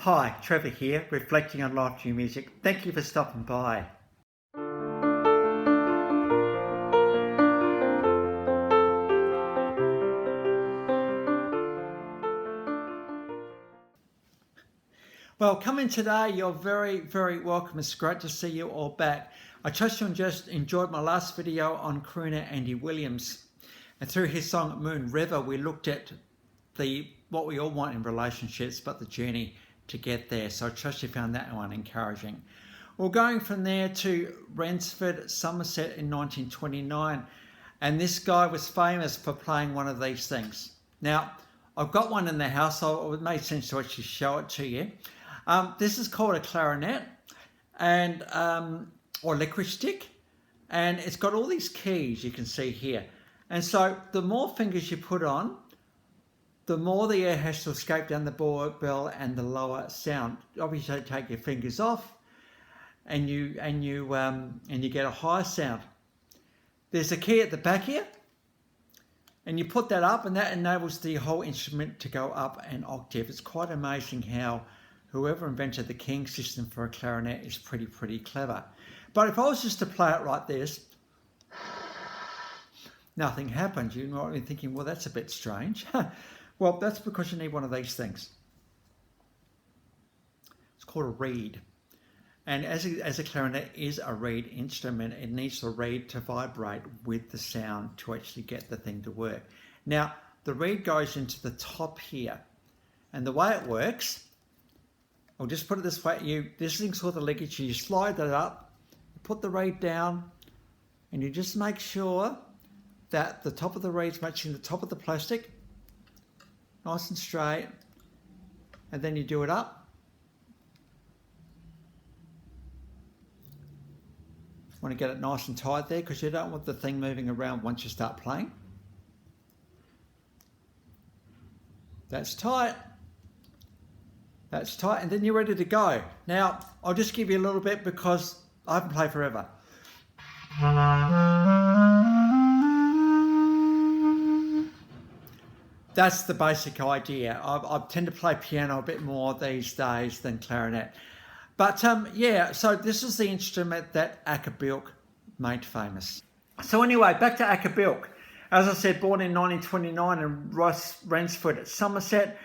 Hi, Trevor here, reflecting on life through music. Thank you for stopping by. Well, come in today. You're very welcome. It's great to see you all back. I trust you just enjoyed my last video on crooner Andy Williams. And through his song Moon River, we looked at what we all want in relationships, but the journey to get there. So I trust you found that one encouraging. Well, going from there to Rensford, Somerset in 1929. And this guy was famous for playing one of these things. Now, I've got one in the house, so it made sense to actually show it to you. This is called a clarinet, and or licorice stick, and it's got all these keys you can see here. And so the more fingers you put on, the more the air has to escape down the bell and the lower sound. Obviously, take your fingers off, and you get a higher sound. There's a key at the back here, and you put that up, and that enables the whole instrument to go up an octave. It's quite amazing how whoever invented the keying system for a clarinet is pretty clever. But if I was just to play it like this, nothing happens. You might be thinking, well, that's a bit strange. Well, that's because you need one of these things. It's called a reed. And as a clarinet is a reed instrument, it needs the reed to vibrate with the sound to actually get the thing to work. Now, the reed goes into the top here. And the way it works, I'll just put it this way, this thing's called the ligature. You slide that up, you put the reed down, and you just make sure that the top of the reed's matching the top of the plastic, nice and straight, and then you do it up. Want to get it nice and tight there because you don't want the thing moving around once you start playing. That's tight. That's tight, and then you're ready to go. Now, I'll just give you a little bit because I haven't played forever. That's the basic idea. I tend to play piano a bit more these days than clarinet. But yeah, so this is the instrument that Acker Bilk made famous. So anyway, back to Acker Bilk. As I said, born in 1929 in Rensford at Somerset.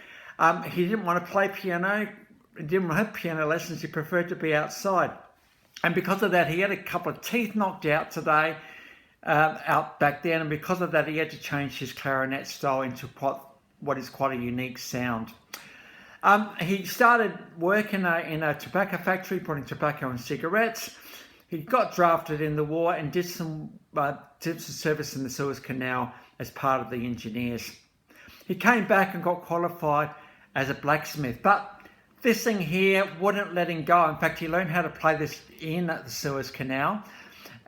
He didn't want to play piano. He didn't have piano lessons. He preferred to be outside. And because of that, he had a couple of teeth knocked out out back then. And because of that, he had to change his clarinet style into what is quite a unique sound. He started work in a tobacco factory, putting tobacco and cigarettes. He got drafted in the war and did some service in the Suez Canal as part of the engineers. He came back and got qualified as a blacksmith, but this thing here wouldn't let him go. In fact, he learned how to play this in the Suez Canal,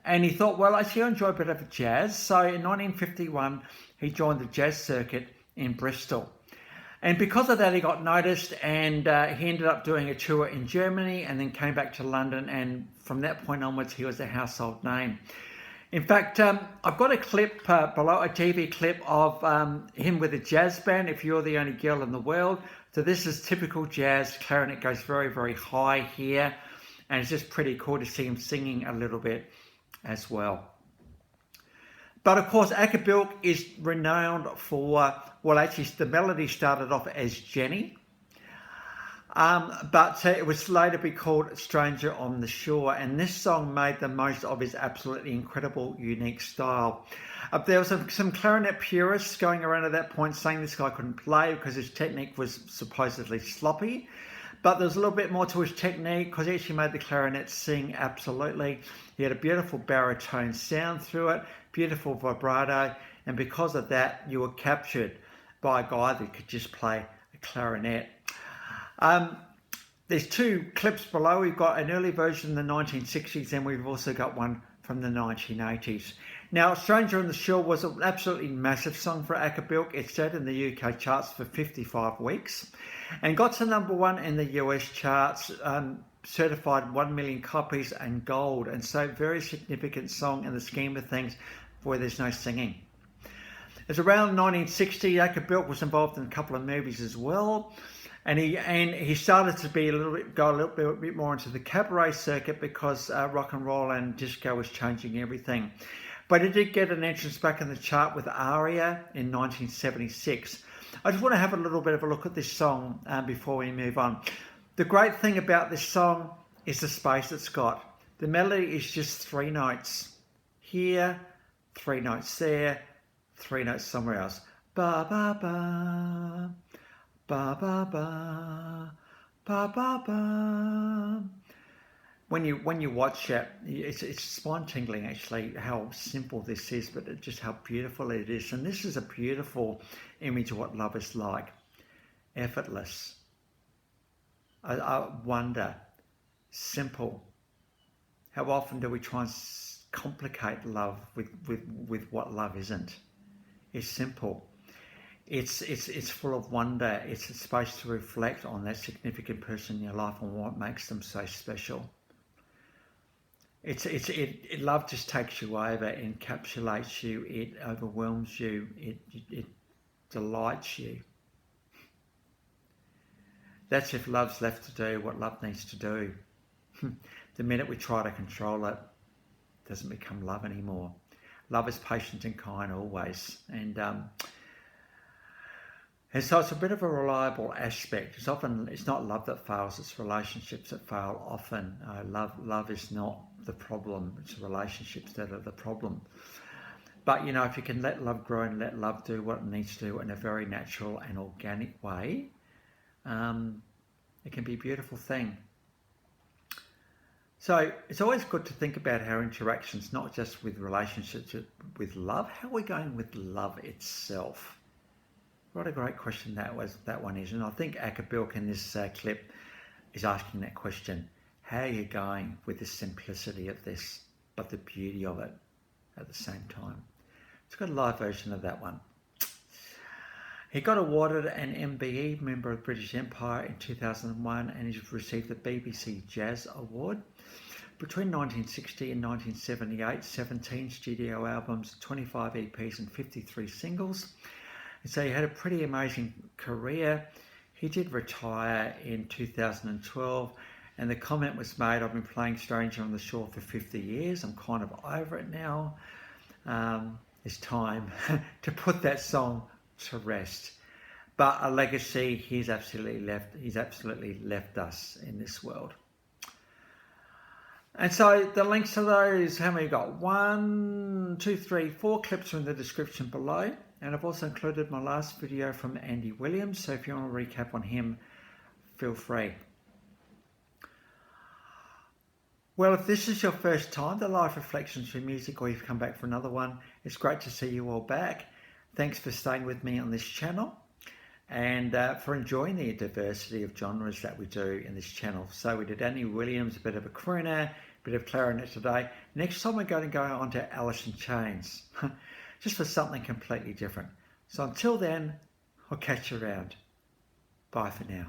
and he thought, well, actually I enjoy a bit of jazz. So in 1951, he joined the jazz circuit in Bristol. And because of that, he got noticed, and he ended up doing a tour in Germany and then came back to London, and from that point onwards, he was a household name. In fact, I've got a clip below, a TV clip of him with a jazz band, If You're the Only Girl in the World. So this is typical jazz. Clarinet goes very high here, and it's just pretty cool to see him singing a little bit as well. But of course, Acker Bilk is renowned for, well, actually the melody started off as Jenny, but it was later be called Stranger on the Shore, and this song made the most of his absolutely incredible, unique style. There was some clarinet purists going around at that point saying this guy couldn't play because his technique was supposedly sloppy, but there's a little bit more to his technique because he actually made the clarinet sing absolutely. He had a beautiful baritone sound through it, beautiful vibrato, and because of that, you were captured by a guy that could just play a clarinet. There's two clips below. We've got an early version in the 1960s, and we've also got one from the 1980s. Now, Stranger on the Shore was an absolutely massive song for Acker Bilk. It stayed in the UK charts for 55 weeks and got to #1 in the US charts, certified 1 million copies and gold. And so very significant song in the scheme of things where there's no singing. It's around 1960, Acker Bilk was involved in a couple of movies as well. And he started to go a little bit more into the cabaret circuit because rock and roll and disco was changing everything. But he did get an entrance back in the chart with Aria in 1976. I just want to have a little bit of a look at this song before we move on. The great thing about this song is the space it's got. The melody is just 3 notes. Here, 3 notes there, 3 notes somewhere else. Ba ba ba, ba ba ba, ba ba ba. When you watch it, it's spine tingling actually how simple this is, but just how beautiful it is. And this is a beautiful image of what love is like. Effortless. I wonder. Simple. How often do we try and complicate love with what love isn't? It's simple. It's full of wonder. It's a space to reflect on that significant person in your life and what makes them so special. Love just takes you over, encapsulates you, it overwhelms you, it delights you. That's if love's left to do what love needs to do. The minute we try to control it, it doesn't become love anymore. Love is patient and kind always, and so it's a bit of a reliable aspect. It's not love that fails; it's relationships that fail often. Love is not the problem; it's relationships that are the problem. But if you can let love grow and let love do what it needs to do in a very natural and organic way, it can be a beautiful thing. So it's always good to think about our interactions, not just with relationships, with love. How are we going with love itself? What a great question that one is. And I think Acker Bilk in this clip is asking that question. How are you going with the simplicity of this, but the beauty of it at the same time? It's got a live version of that one. He got awarded an MBE, Member of the British Empire, in 2001, and he's received the BBC Jazz Award. Between 1960 and 1978, 17 studio albums, 25 EPs and 53 singles. And so he had a pretty amazing career. He did retire in 2012, and the comment was made, I've been playing Stranger on the Shore for 50 years. I'm kind of over it now. It's time to put that song to rest. But a legacy he's absolutely left us in this world. And so the links to those, how many you got? 1, 2, 3, 4 clips are in the description below. And I've also included my last video from Andy Williams. So if you want to recap on him, feel free. Well, if this is your first time, the Live Reflections through Music, or you've come back for another one, it's great to see you all back. Thanks for staying with me on this channel and for enjoying the diversity of genres that we do in this channel. So we did Andy Williams, a bit of a crooner, a bit of clarinet today. Next time we're going to go on to Alice in Chains, just for something completely different. So until then, I'll catch you around. Bye for now.